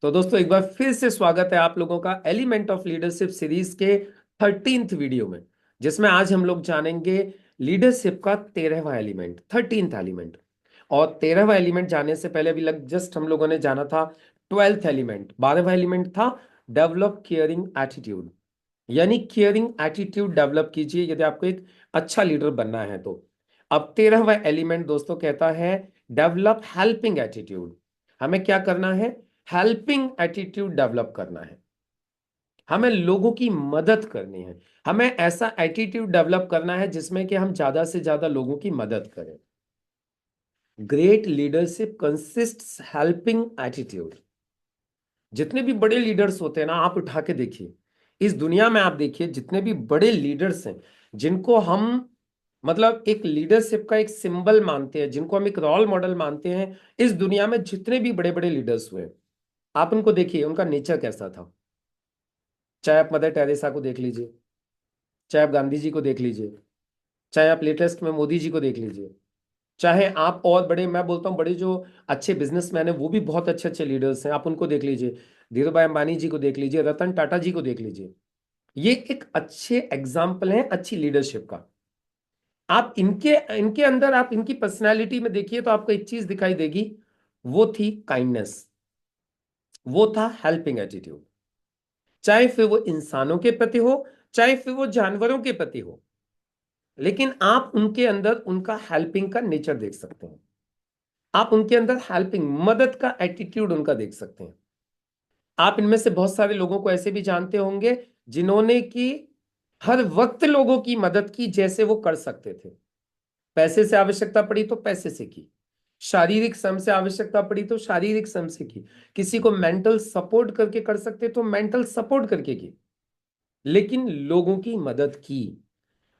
तो दोस्तों एक बार फिर से स्वागत है आप लोगों का एलिमेंट ऑफ लीडरशिप सीरीज के 13th वीडियो में, जिसमें आज हम लोग जानेंगे लीडरशिप का 13वां एलिमेंट, 13th एलिमेंट। और 13वां एलिमेंट जाने से पहले अभी लग जस्ट हम लोगों ने जाना था 12th एलिमेंट। 12वां एलिमेंट था डेवलप केयरिंग एटीट्यूड, यानी केयरिंग एटीट्यूड डेवलप कीजिए यदि आपको एक अच्छा लीडर बनना है तो। अब 13वां एलिमेंट दोस्तों कहता है डेवलप हेल्पिंग एटीट्यूड। हमें क्या करना है? हेल्पिंग एटीट्यूड डेवलप करना है। हमें लोगों की मदद करनी है। हमें ऐसा एटीट्यूड डेवलप करना है जिसमें कि हम ज्यादा से ज्यादा लोगों की मदद करें। Great leadership consists helping attitude. जितने भी बड़े लीडर्स होते हैं ना, आप उठा के देखिए इस दुनिया में, आप देखिए जितने भी बड़े लीडर्स हैं जिनको हम मतलब एक लीडरशिप का एक सिंबल मानते हैं, जिनको हम एक रोल मॉडल मानते हैं, इस दुनिया में जितने भी बड़े बड़े लीडर्स हुए, आप उनको देखिए उनका नेचर कैसा था। चाहे आप मदर टेरेसा को देख लीजिए, चाहे आप गांधी जी को देख लीजिए, चाहे आप लेटेस्ट में मोदी जी को देख लीजिए, चाहे आप और बड़े, मैं बोलता हूँ बड़े जो अच्छे बिजनेसमैन है वो भी बहुत अच्छे अच्छे लीडर्स हैं, आप उनको देख लीजिए। धीरू भाई अंबानी जी को देख लीजिए, रतन टाटा जी को देख लीजिए। ये एक अच्छे एग्जाम्पल है अच्छी लीडरशिप का। आप इनके इनके अंदर आप इनकी पर्सनैलिटी में देखिए तो आपको एक चीज दिखाई देगी, वो थी काइंडनेस, वो था हेल्पिंग एटीट्यूड। चाहे फिर वो इंसानों के प्रति हो, चाहे फिर वो जानवरों के प्रति हो, लेकिन आप उनके अंदर उनका हेल्पिंग का नेचर देख सकते हैं। आप उनके अंदर हेल्पिंग, मदद का एटीट्यूड उनका देख सकते हैं। आप इनमें से बहुत सारे लोगों को ऐसे भी जानते होंगे जिन्होंने कि हर वक्त लोगों की मदद की जैसे वो कर सकते थे। पैसे से आवश्यकता पड़ी तो पैसे से की, शारीरिक श्रम से आवश्यकता पड़ी तो शारीरिक श्रम से की, किसी को मेंटल सपोर्ट करके कर सकते तो मेंटल सपोर्ट करके की, लेकिन लोगों की मदद की।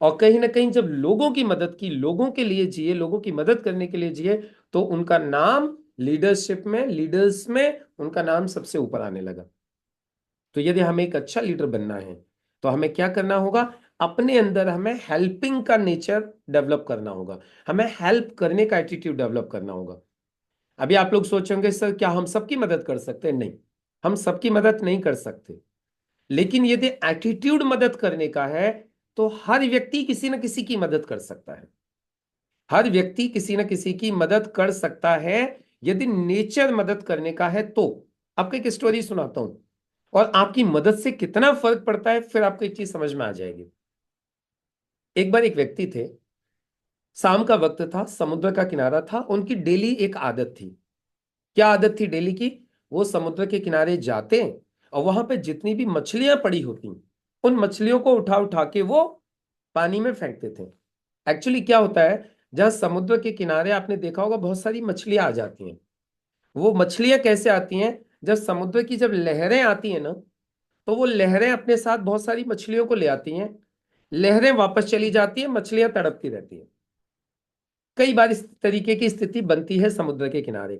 और कहीं ना कहीं जब लोगों की मदद की, लोगों के लिए जिए, लोगों की मदद करने के लिए जिए, तो उनका नाम लीडरशिप में, लीडर्स में उनका नाम सबसे ऊपर आने लगा। तो यदि हमें एक अच्छा लीडर बनना है तो हमें क्या करना होगा? अपने अंदर हमें हेल्पिंग का नेचर डेवलप करना होगा, हमें हेल्प करने का एटीट्यूड डेवलप करना होगा। अभी आप लोग सोचेंगे सर क्या हम सबकी मदद कर सकते हैं? नहीं, हम सबकी मदद नहीं कर सकते, लेकिन यदि एटीट्यूड मदद करने का है तो हर व्यक्ति किसी न किसी की मदद कर सकता है। हर व्यक्ति किसी न किसी की मदद कर सकता है यदि नेचर मदद करने का है तो। आपको एक स्टोरी सुनाता हूं और आपकी मदद से कितना फर्क पड़ता है फिर आपको एक चीज समझ में आ जाएगी। एक बार एक व्यक्ति थे, शाम का वक्त था, समुद्र का किनारा था, उनकी डेली एक आदत थी। क्या आदत थी डेली की? वो समुद्र के किनारे जाते और वहां पे जितनी भी मछलियां पड़ी होती उन मछलियों को उठा उठा के वो पानी में फेंकते थे। एक्चुअली क्या होता है, जहां समुद्र के किनारे आपने देखा होगा बहुत सारी मछलियां आ जाती हैं। वो मछलियां कैसे आती हैं? जब समुद्र की जब लहरें आती हैं ना, तो वो लहरें अपने साथ बहुत सारी मछलियों को ले आती हैं। लहरें वापस चली जाती हैं, मछलियां तड़पती रहती हैं। कई बार इस तरीके की स्थिति बनती है समुद्र के किनारे।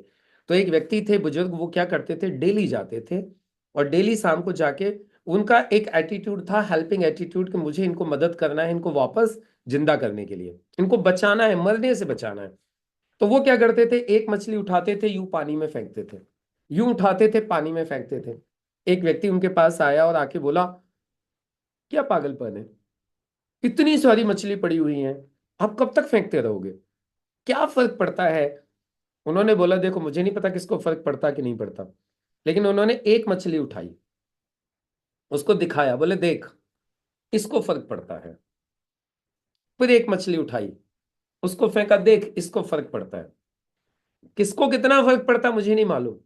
तो एक व्यक्ति थे बुजुर्ग, वो क्या करते थे, डेली जाते थे और डेली शाम को जाके, उनका एक एटीट्यूड था हेल्पिंग एटीट्यूड कि मुझे इनको मदद करना है, इनको वापस जिंदा करने के लिए, इनको बचाना है, मरने से बचाना है। तो वो क्या करते थे, एक मछली उठाते थे, यूं पानी में फेंकते थे, यूं उठाते थे पानी में फेंकते थे। एक व्यक्ति उनके पास आया और आके बोला, क्या पागलपन है, इतनी सारी मछली पड़ी हुई हैं, आप कब तक फेंकते रहोगे, क्या फर्क पड़ता है? उन्होंने बोला, देखो मुझे नहीं पता किसको फर्क पड़ता कि नहीं पड़ता, लेकिन उन्होंने एक मछली उठाई, उसको दिखाया, बोले देख, इसको फर्क पड़ता है। फिर एक मछली उठाई, उसको फेंका, देख इसको फर्क पड़ता है। किसको कितना फर्क पड़ता है मुझे नहीं मालूम,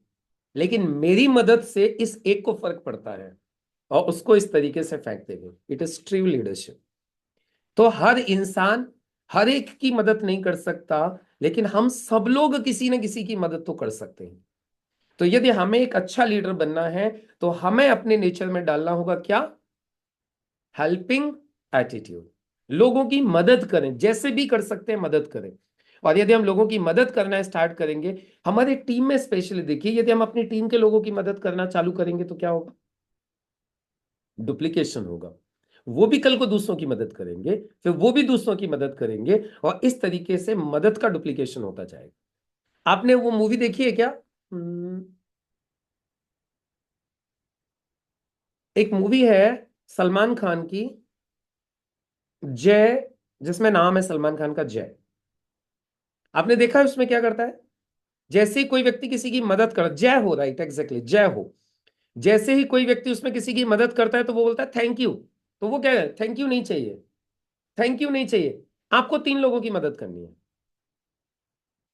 लेकिन मेरी मदद से इस एक को फर्क पड़ता है, और उसको इस तरीके से फेंकते हुए। It is true leadership. तो हर इंसान हर एक की मदद नहीं कर सकता, लेकिन हम सब लोग किसी न किसी की मदद तो कर सकते हैं। तो यदि हमें एक अच्छा लीडर बनना है तो हमें अपने नेचर में डालना होगा क्या? Helping attitude. लोगों की मदद करें, जैसे भी कर सकते हैं मदद करें। और यदि हम लोगों की मदद करना स्टार्ट करेंगे, हमारे टीम में स्पेशली देखिए, यदि हम अपनी टीम के लोगों की मदद करना चालू करेंगे तो क्या होगा? डुप्लीकेशन होगा। वो भी कल को दूसरों की मदद करेंगे, फिर वो भी दूसरों की मदद करेंगे, और इस तरीके से मदद का डुप्लीकेशन होता जाएगा। आपने वो मूवी देखी है क्या? एक मूवी है सलमान खान की, जय, जिसमें नाम है सलमान खान का जय। आपने देखा है उसमें क्या करता है? जैसे ही कोई व्यक्ति किसी की मदद कर, जय हो, राइट, एग्जैक्टली, जय हो। जैसे ही कोई व्यक्ति उसमें किसी की मदद करता है तो वो बोलता है थैंक यू। तो वो क्या है, थैंक यू नहीं चाहिए, थैंक यू नहीं चाहिए, आपको 3 लोगों की मदद करनी है।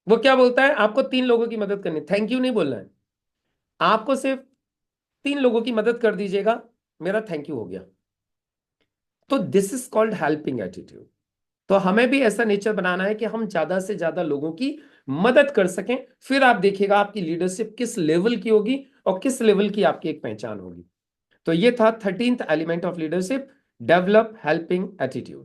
वो क्या बोलता है, आपको 3 लोगों की मदद करनी है, थैंक यू नहीं बोलना है, आपको सिर्फ 3 लोगों की मदद कर दीजिएगा, मेरा थैंक यू हो गया। तो this is called helping attitude. तो हमें भी ऐसा नेचर बनाना है कि हम ज्यादा से ज्यादा लोगों की मदद कर सकें। फिर आप देखिएगा आपकी लीडरशिप किस लेवल की होगी और किस लेवल की आपकी एक पहचान होगी। तो ये था 13th element of leadership, develop helping attitude.